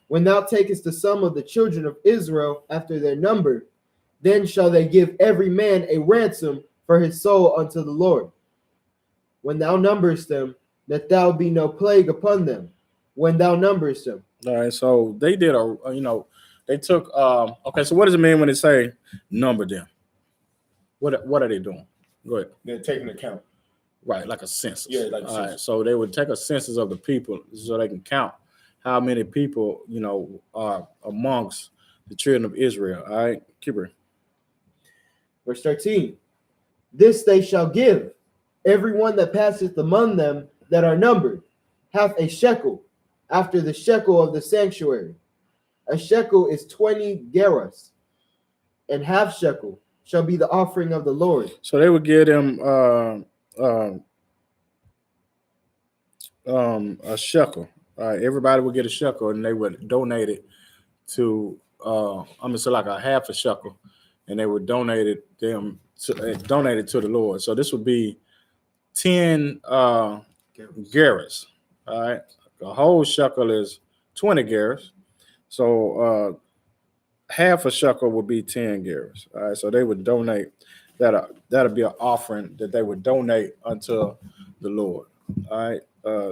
When thou takest the sum of the children of Israel after their number, then shall they give every man a ransom for his soul unto the Lord. When thou numberest them, that thou be no plague upon them, when thou numberest them. All right, so they did they took okay, so what does it mean when they say number them? What are they doing? Go ahead. They're taking account. Right, like a census. Yeah, like a all census. Right, so they would take a census of the people so they can count how many people, are amongst the children of Israel. All right, keep it. Verse 13. This they shall give, every one that passeth among them that are numbered, hath a shekel, after the shekel of the sanctuary. A shekel is 20 gerahs, and half shekel shall be the offering of the Lord. So they would give them a shekel. Everybody would get a shekel, and they would donate it to so like a half a shekel, and they would donate it to the Lord. So this would be 10 gerahs. All right, a whole shekel is 20 gerahs. So half a shekel would be 10 gerahs. All right, so they would donate that'll be an offering that they would donate unto the Lord. All right,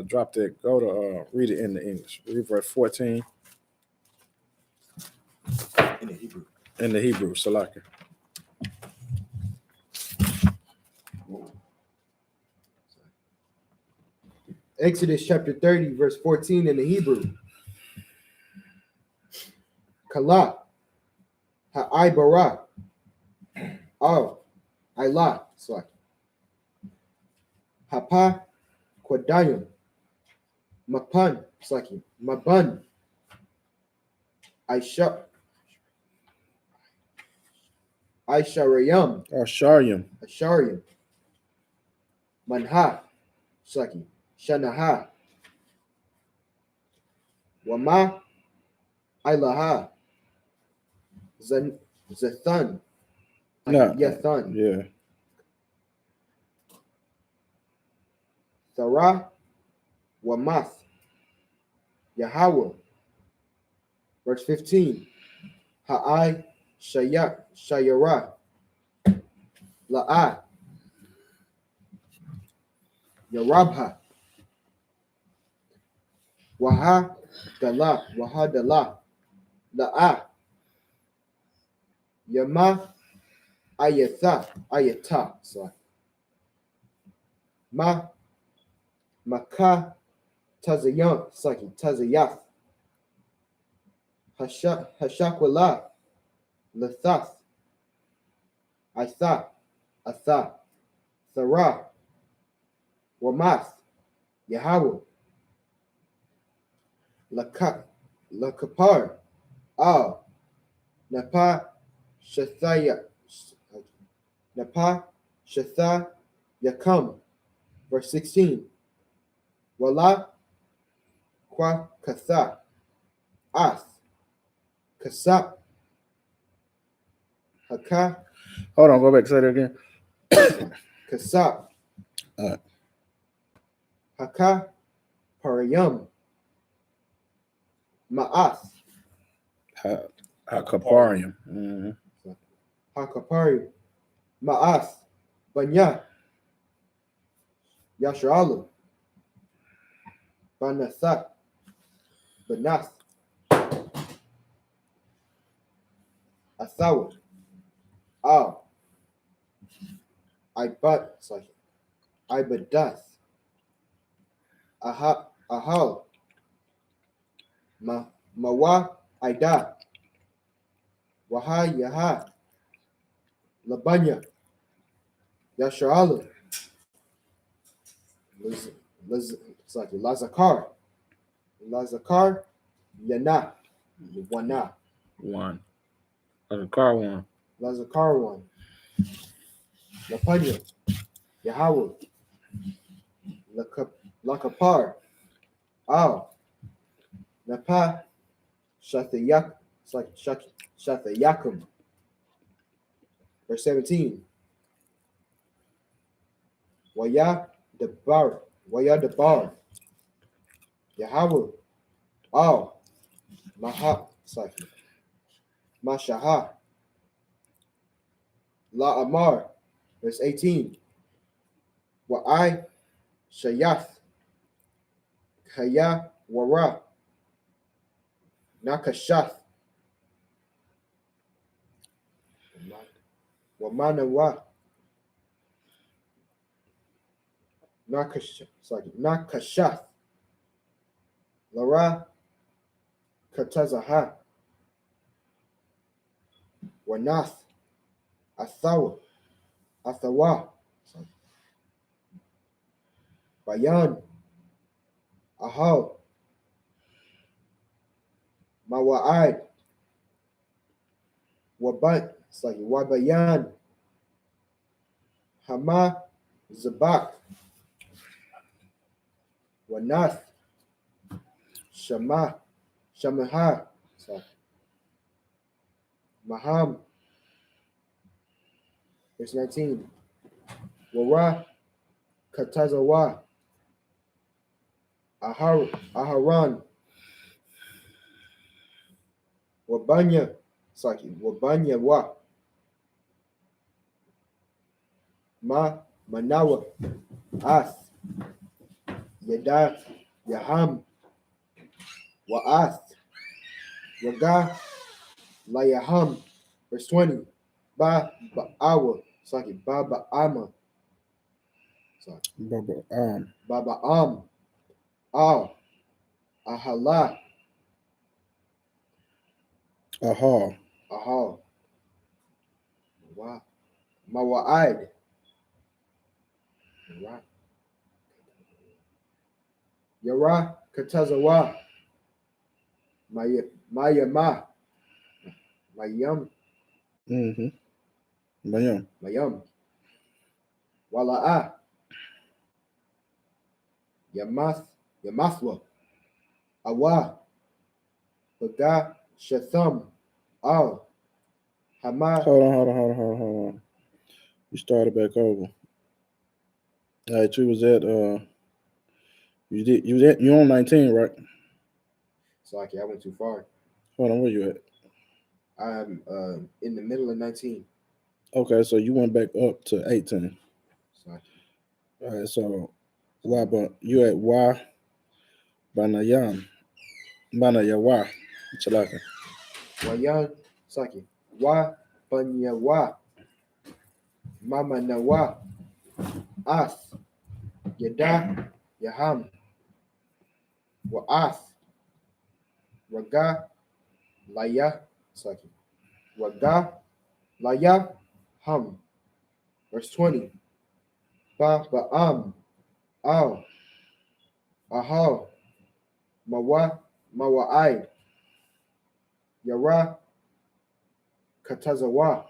drop that. Go to read it in the English. Read verse 14 In the Hebrew. in the Hebrew. Salaki. Exodus chapter 30, verse 14 in the Hebrew. Kala, ha'ai bara, ilah, sorry. Hapa, kwadayim, mapan, sorry, maban, Aisharayam, Asharyam, Manha, Saki, Shanaha, Wama, Ilaha, Zathan, No, Yathan, yeah. Thara, Wamath, Yahweh. Verse 15, Ha'ai, Shayara, La'ah, Yarabha, Waha Dala, La'ah, Yama, Ayata, sorry. Maka, Tazayath, Hashakwala, Lathath, Atha, Thara, Wamath, Yahweh, Lakapar, Napa, Shatha, Yakam. Verse 16. Wala, Kwa, Katha, Ath, Kasap, Haka, Hold on, go back. Say that again. Kasap, Haka, Parayam, Ma'ath, Hakaparium. Mhm. Hakapari, Ma'ath, Banya, Yasharalu, Banathak, Banath, Athawa, Ibadath, Ahal, Mawa, Ida, Waha, Yaha, Labanya, Yasharalu, Lazakar, Yana, Wana, One. The car one. Lazakar one, Lapanya, Yahweh, Lakapar, Napa, Shathayak, Shathayakum. Verse 17. Waya Debar, Yahweh, Mashaha, La Amar. Verse 18. Wa'ai Shayath, Kaya Wara, Nakashath, Wamanawa, Nakashath, Lara, Katazaha, Wanath, Athawa, Bayan, Ahal, Mawa'id, Wabayan, Hama, Zabak, Wanath, Shamaha, Maham. Verse 19. Wara, Katazawa, Aharan, Wabanya, Saki. Wabanya wa. Manawa. Ath. Yada. Yaham. Wa'ath. Waga. Layaham. Verse 20. Ba'awa. Saki. Ba'ama. Sorry. Baba'am. Al. Ahala. Aha. Aha. Wow. Mawa'id. Right. Yara Katazawa. Mayama. Mayam. Bayam. Mayam. Wala'a. Yamathwa. Awa. Baga. Shatham. Al. Hama. Hold on. You started back over. All right, you was at you on 19, right? Saki, I went too far. Hold on, where you at? I'm in the middle of 19. Okay, so you went back up to 18. Saki. All right, so why but you at why Banayam. Banayawa. Chalaka. Wayan. Saki. Wa. Banyawa. Mama Nawa. Ath. Yada. Yaham. Wa'ath. Waga. Laya. Saki. Waga. Laya. Ham. Verse 20. Ba'am. Al. Ahal. Mawa'id. Yara. Katazawa.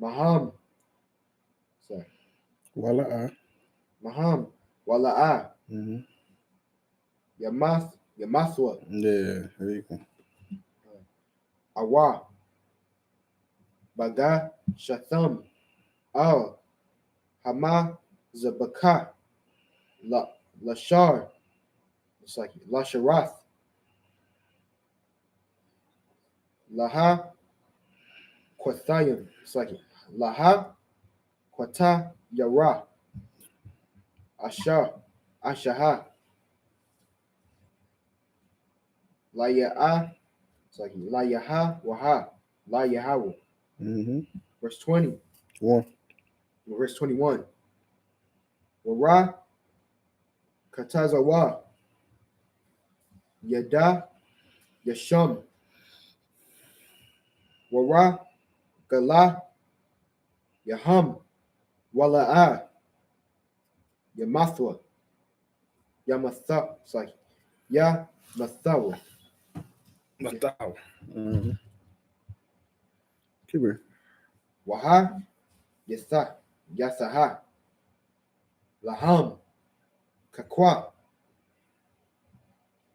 Maham. Sorry. Wala. Maham. Wala'a. Yamathwa. Yeah, there you go. Awa. Baga. Shatham. Al. Hama. Zabaka. Lashar. It's like Lasharath. Laha. Quathayim. It's like Laha. Quata. Yara. Asha. Ashaha. Laya'a. It's like Layaha. Waha. Layahawa. Verse 20. Verse 21. Wara. Katazawa. Yada. Yasham. Wara. Gala. Yaham. Wala'a. Yamathwa. Yamatha. It's like Yamathawa. Matao. Keep it. Waha. Yatha. Yathaha. Laham. Kakwa.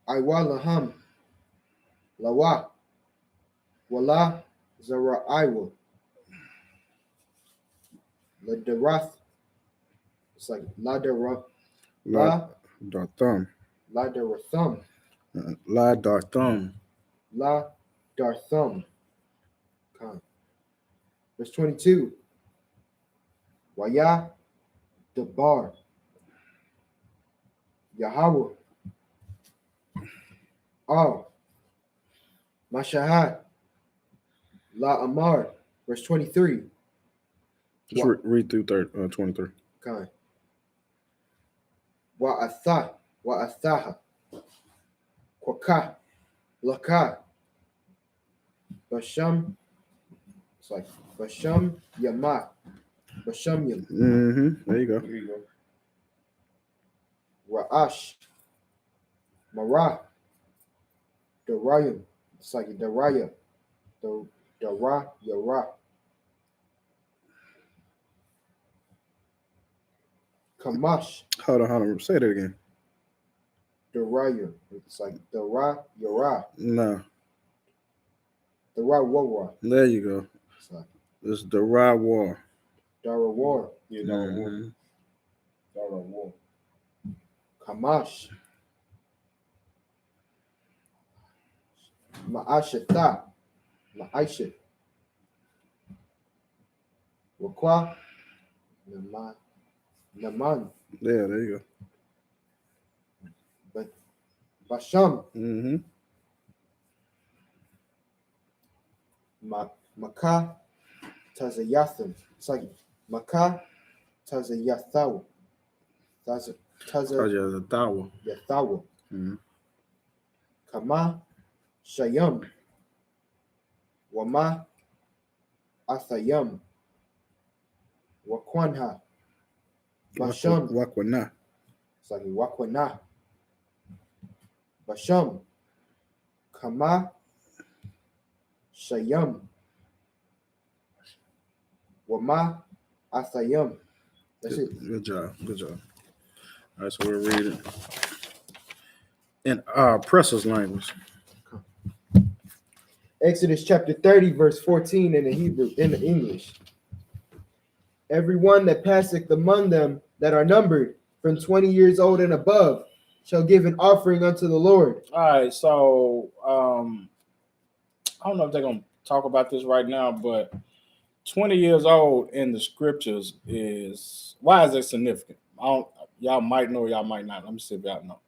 Iwa laham. Lawa. Wala. Zaraiwa. Ladarath. It's like Ladarath. Darthum. Ladarathum. La Darthum. La Darthum. Verse 22. Waya Dabar. Yahweh. Al. Mashahat. La Amar. Verse 23. Just read through 23. Kind. Wa'athaha. Kwaka. Laka. Basham. It's like Basham Yama. Basham Yam. There you go. Here you go. Ra'ash. Mara. Darayim. It's like Daraya. Dara. Yara. Kamash. Hold on. Say that again. Daraya. It's like Dara. Yara. No. Dara Wara. There you go. It's like It's the Ra War. Dara War. Yeah, Dara War. Kamash. Ma'ashatha. Aisha. Wakwa. Naman. Yeah, there you Basham. go. Mm-hmm. Maka Tazayatham. It's like Maka Tazayathaw. Tawa. Yathawa. Mm-hmm. Kama Shayam. Wama Athayam. Wakwanha. Basham. Wakwana. It's like Wakwana. Basham. Kama Shayam. Wama Athayam. That's it. Good job. Good job. All right, so we're reading in Presser's language. Exodus chapter 30, verse 14 in the Hebrew, in the English. Everyone that passeth among them that are numbered from 20 years old and above shall give an offering unto the Lord. All right, so I don't know if they're gonna talk about this right now, but 20 years old in the scriptures is, why is it significant? Y'all might know, y'all might not. Let me see if y'all know.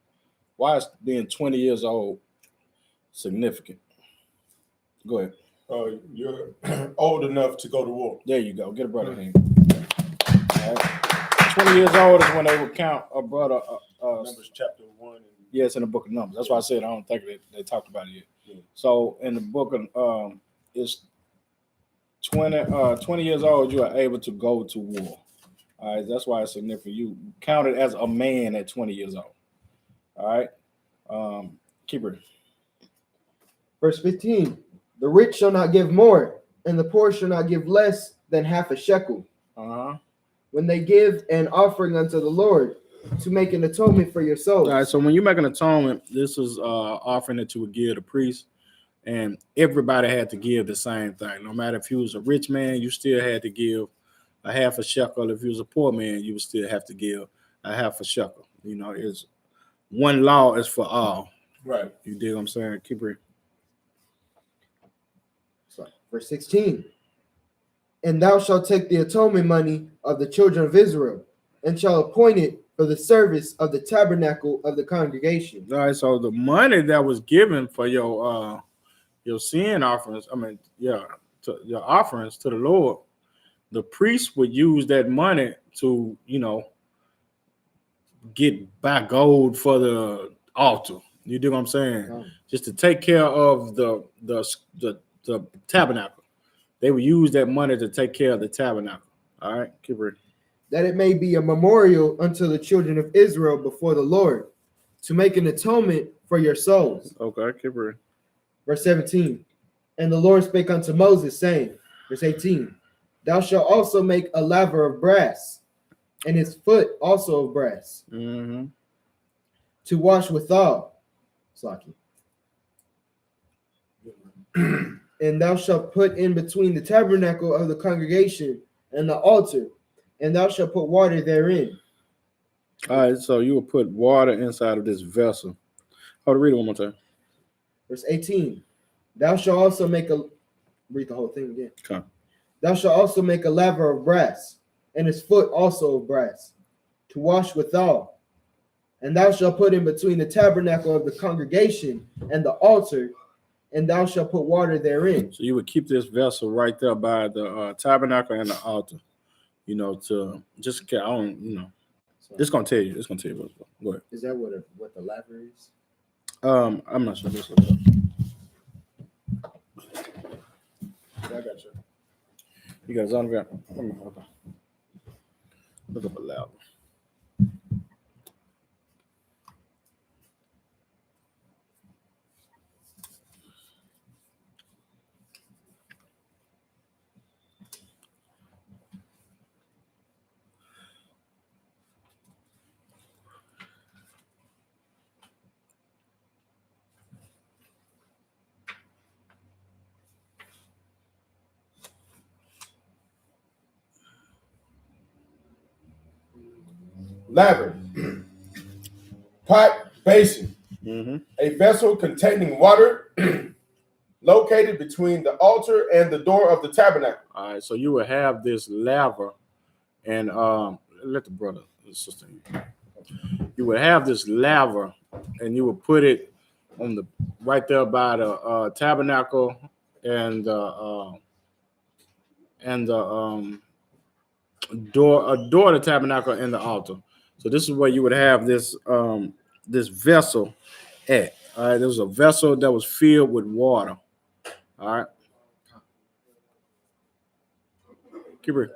Why is being 20 years old significant? Go ahead. You're old enough to go to war. There you go. Get a brother hand. All right. 20 years old is when they would count a brother. Numbers chapter 1. Yeah, it's in the book of Numbers. That's why I said I don't think they talked about it yet. Yeah. So in the book of it's 20 years old, you are able to go to war. All right, that's why it's significant. You counted as a man at 20 years old. All right, keep reading. Verse 15. The rich shall not give more, and the poor shall not give less than half a shekel. When they give an offering unto the Lord to make an atonement for your souls. All right, so when you make an atonement, this is offering that you would give the priest, and everybody had to give the same thing. No matter if you was a rich man, you still had to give a half a shekel. If you was a poor man, you would still have to give a half a shekel. You know, it's one law is for all. Right. You dig what I'm saying? Keep reading. Verse 16. And thou shalt take the atonement money of the children of Israel, and shall appoint it for the service of the tabernacle of the congregation. All right, so the money that was given for your sin offerings, your offerings to the Lord, the priest would use that money to, get buy gold for the altar. You dig what I'm saying? Just to take care of the tabernacle. They would use that money to take care of the tabernacle. All right, keep reading. That it may be a memorial unto the children of Israel before the Lord, to make an atonement for your souls. Okay, keep reading. Verse 17. And the Lord spake unto Moses, saying, verse 18, thou shalt also make a laver of brass, and his foot also of brass, to wash withal. Slaki. And thou shalt put in between the tabernacle of the congregation and the altar, and thou shalt put water therein. All right, so you will put water inside of this vessel. Read it one more time. Verse 18. Thou shalt also make a, read the whole thing again. Okay. Thou shalt also make a laver of brass, and his foot also of brass, to wash withal. And thou shalt put in between the tabernacle of the congregation and the altar, and thou shalt put water therein. So you would keep this vessel right there by the tabernacle and the altar, to just, I don't, it's going to tell you. It's going to tell you what's going. Go ahead. Is that what the laver is? I'm not sure. I got you. You got on the okay. Look up a loud. Laver. Pot, basin. A vessel containing water located between the altar and the door of the tabernacle. All right, so you would have this laver, and let the brother and sister. You would have this laver, and you would put it on the right there by the tabernacle and the door of the tabernacle and the altar. So this is where you would have this this vessel at. All right, there was a vessel that was filled with water. All right. Keep reading.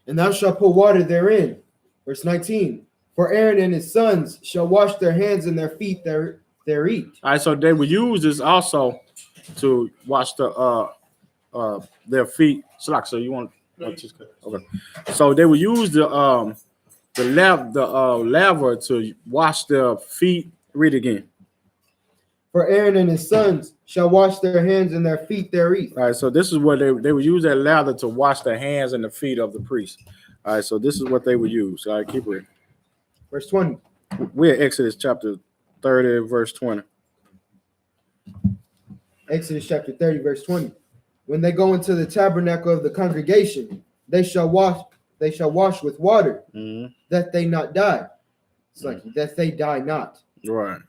And thou shalt put water therein. Verse 19. For Aaron and his sons shall wash their hands and their feet thereat. All right, so they would use this also to wash their feet. So you want okay. So they would use the laver to wash their feet. Read again. For Aaron and his sons shall wash their hands and their feet thereat. All right, so this is what they would use that lather to wash the hands and the feet of the priest. All right, so this is what they would use. All right, keep reading. Verse 20. We're Exodus chapter 30, verse 20. Exodus chapter 30, verse 20. When they go into the tabernacle of the congregation, they shall wash with water, that they not die. It's like that they die not. Right.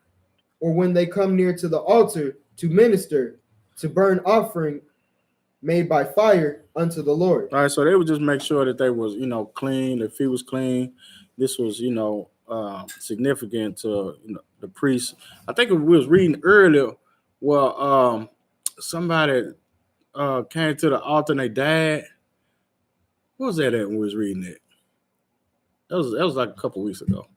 Or when they come near to the altar to minister, to burn offering made by fire unto the Lord. All right, so they would just make sure that they was, clean, their feet was clean. This was, significant to the priest. I think we was reading earlier where somebody came to the altar and they died. What was that at when we was reading it? That was like a couple weeks ago.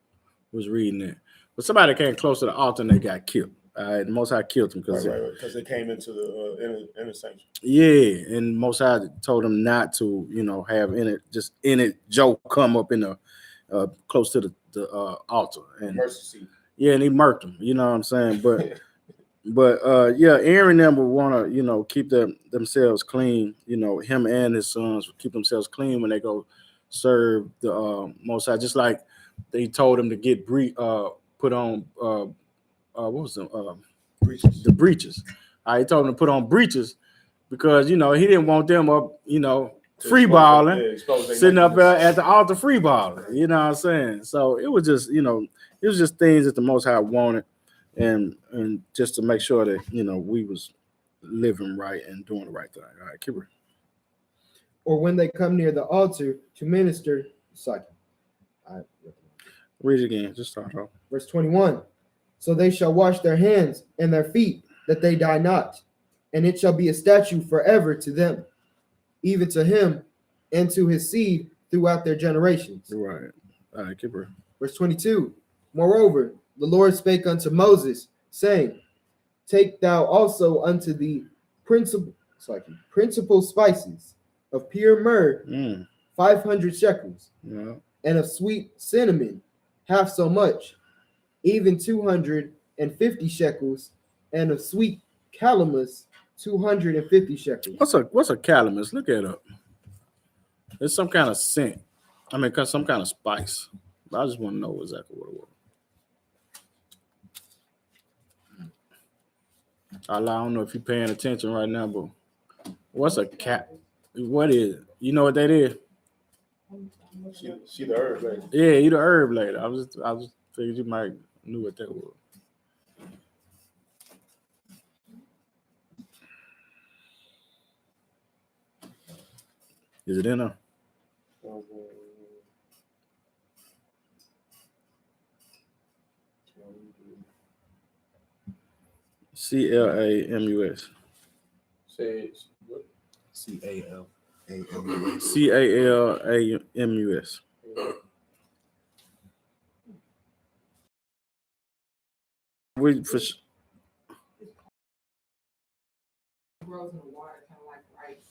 We was reading it. But somebody came close to the altar and they got killed. The Most High killed them because they came into the inner sanctuary. Yeah, and Most High told them not to, have any joke come up in the close to the altar. And mercy seat. Yeah, and he murked them. You know what I'm saying? But Aaron and them would want to keep themselves clean. Him and his sons would keep themselves clean when they go serve the Most High. Just like they told them to get put on what was the breeches. The breeches. He told them to put on breeches because he didn't want them up, free balling, sitting up at the altar free balling. You know what I'm saying? So it was just, it was just things that the Most High wanted, and just to make sure that we was living right and doing the right thing. All right, keep it. Or when they come near the altar to minister, read it again. Just start off. Verse 21. So they shall wash their hands and their feet, that they die not, and it shall be a statute forever to them, even to him and to his seed throughout their generations. Right. All right, keep it. Verse 22. Moreover, the Lord spake unto Moses, saying, Take thou also unto the principal spices of pure myrrh, 500 shekels, and of sweet cinnamon, half so much, even 250 shekels, and of sweet calamus, 250 shekels. What's a calamus? Look it up. It's some kind of scent. Some kind of spice. I just want to know exactly what it was. I don't know if you're paying attention right now, but what's a cat? What is it? You know what that is? She the herb lady. Yeah, you the herb lady. I was figured you might knew what that was. Is it in there? CLAMUS. Say what? CALAMUS. CALAMUS. We for grows in the water, kind of like rice.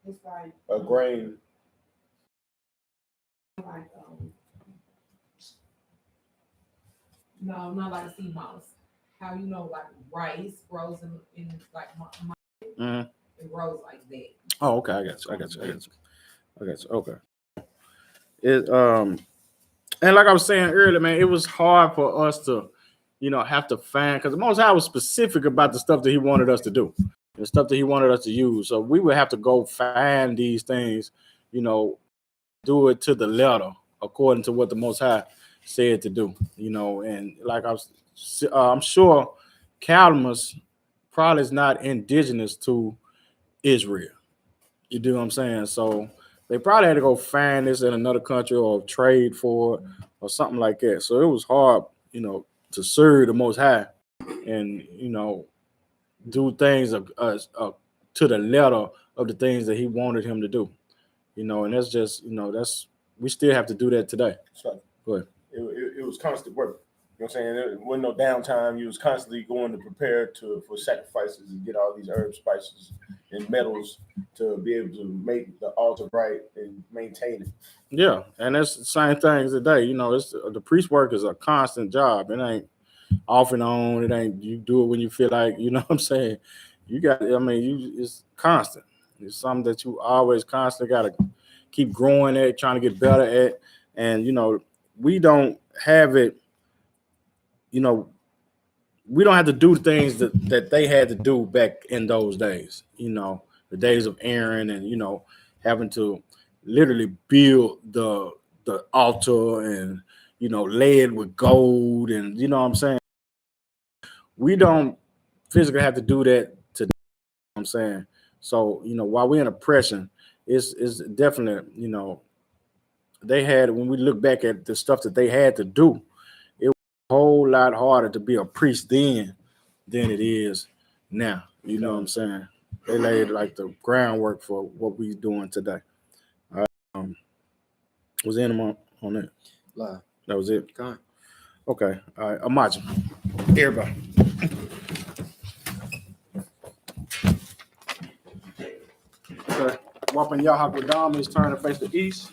It's like a grain. Like no, not like a sea moss. How like rice grows in like it grows like that. Oh, okay, I got you. Okay. It and like I was saying earlier, man, it was hard for us to have to find, because the Most High was specific about the stuff that he wanted us to do, the stuff that he wanted us to use. So we would have to go find these things, do it to the letter according to what the Most High said to do, and like I'm sure Calamus probably is not indigenous to Israel. You do what I'm saying? So they probably had to go find this in another country or trade for it or something like that. So it was hard, to serve the Most High and, do things to the letter of the things that he wanted him to do, and that's just, we still have to do that today. So Go ahead. it was constant work. You know what I'm saying? There wasn't no downtime. You was constantly going to prepare for sacrifices and get all these herbs, spices, and metals to be able to make the altar right and maintain it. Yeah, and that's the same thing as today. It's the priest work is a constant job. It ain't off and on. It ain't you do it when you feel like. You know what I'm saying? It's constant. It's something that you always constantly got to keep growing at, trying to get better at, and we don't have it. We don't have to do things that they had to do back in those days. The days of Aaron and having to literally build the altar and lay it with gold and what I'm saying. We don't physically have to do that today. You know what I'm saying. So while we're in oppression, it's definitely they had, when we look back at the stuff that they had to do, it was a whole lot harder to be a priest then than it is now. You know what I'm saying. They laid like the groundwork for what we're doing today. Was there anyone on that? Live. That was it. Go on. Okay. All right. Imagine. Everybody. Okay. Whopping Yahweh is turn to face the east.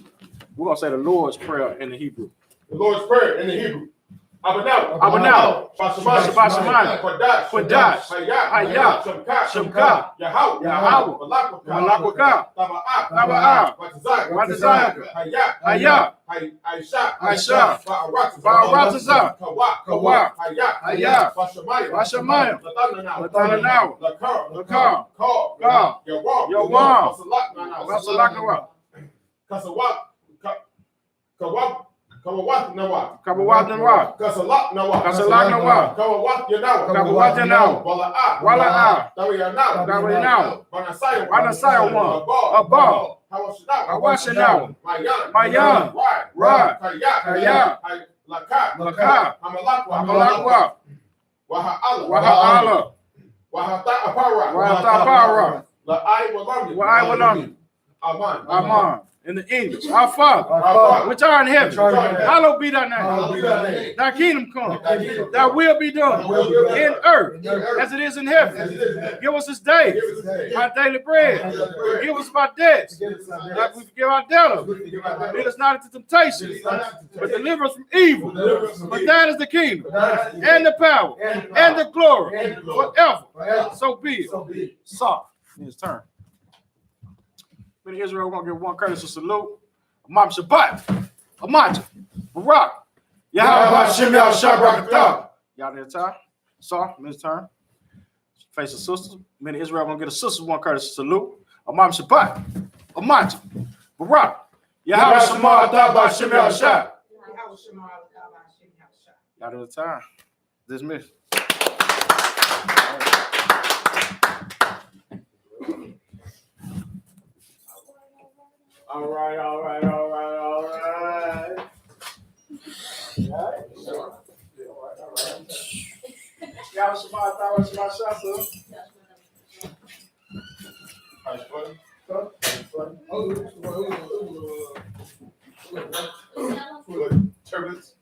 We're gonna say the Lord's Prayer in the Hebrew. The Lord's Prayer in the Hebrew. Abanaw, Shabbat Shemayim, Kodash, Hayah, Shamka, Yahweh, Malakwaka, Taba'ah, Watazayaka, Hayah, Aisha, Ba'aratazah, Kawa, Hayah, Bashamayim, Latanaw, Lakam, Ka, Yawam, Basalakawa, Kawawat Nawa, Kasalak Nawa, Kawawat Yanawa, Wala'a, Dawiyanaw, Banasaya one, Abba, Hawashanaw, Mayan, Ra, Kaya, Laka, Amalakwa, Waha'ala, Wahatapara, Wa'ai Aman. In the English, our Father, which art in heaven, hallowed be thy name. Thy kingdom come, thy will be done in earth as it is in heaven. Give us this day our daily bread. Give us our debts, like we forgive our debtors. Lead us not into temptation, but deliver us from evil. But that is the kingdom, and the power, and the glory, forever. So be it. Soft. It's turn. Israel, we're going to give one courtesy salute. Imam Shabbat, Amaj, Barak, Yahweh Hashem Yahweh Shabbat. Y'all there, time? Sorry, Miss Turn. Face the sisters. Many Israel going to get a sister one courtesy salute. Imam Shabbat, Amaj, Barak, Yahweh Hashem Yahweh Shabbat. Y'all there, time? Dismissed. All right. Y'all Shabbat, turbulence.